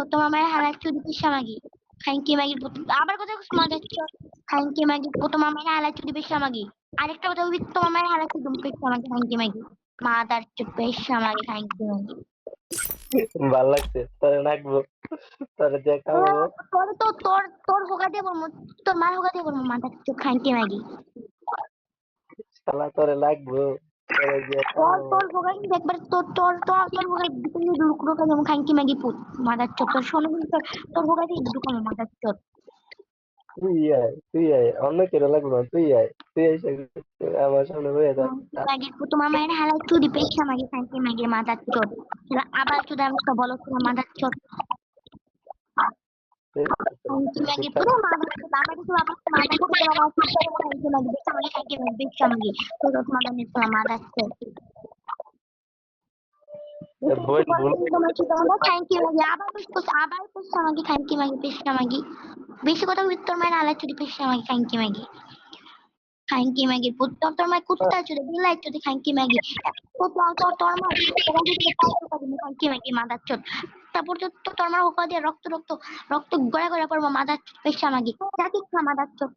তোমার মায়ের হালা চুরি পেশা মাগি খাইঙ্কি মাগির আবার কথা মাদার চোদ খাইঙ্কি মাগি তোমার মায়ের হালা চুরি পেশা মাগি আরেকটা কথা বলবি তোমার মায়ের হালা চুরি পেশা মাগি খাইঙ্কি মাগি মাদার চোদ পেশা মাগি খাইঙ্কি মাগি ভাল লাগছে তোরে নাকবো তোরে যে খাবো তোর তো তোর হোগা দিয়ে বলবো তোর মার হোগা দিয়ে বলবো মাদার চোদ খাইঙ্কি মাগি শালা তোরে লাগবো তোরে যে তোর খাবো তোর হোগা কিন্তু একবার তোর হোগা দিতে রুকরো যেমন খাইঙ্কি মাগি পুত মাদার চোদ তোর শোনো কিন্তু তোর হোগা দিয়ে ঢুকানো মাদার চোদ তুই আয় অন্য কেউ লাগবো না তুই এসে আমার সামনে বয়ে থাক মাগি তোমার মায়ের হালায় চুরি পেশা মাগি খাইঙ্কি মাগি মাদার চোদ আবার চোদ আমি তো বলো তোমার মাদার চোদ খাইঙ্কি মাগি পুরো মাদার চোদ আবার তো আবার মাদার চোদ আমার খাইঙ্কি মাগি বেশা মাগি খাইঙ্কি মাগি বেশা মাগি তোর মাদার নিয়ে তোমার মাদার চোদ বই ভুল থ্যাংক ইউ মাগি আবার পেশা মাগি থ্যাংক ইউ মাগি পেশা মাগি বেশি কথা তোর মায়ের আলা চুরি পেশা মাগি থ্যাংক ইউ মাগি খাইঙ্কি ম্যাগি তোর মায়ের কুত্তা চুরি বিলাই চুরি খাইঙ্কি ম্যাগি তোর মা খাইঙ্কি ম্যাগি মাদার চোদ তারপর তো তোর মা হোকা দিয়ে রক্ত রক্ত রক্ত গড়া গড়া পড়বো মাদার পেশা মাগি জাতি খা মাদার চোদ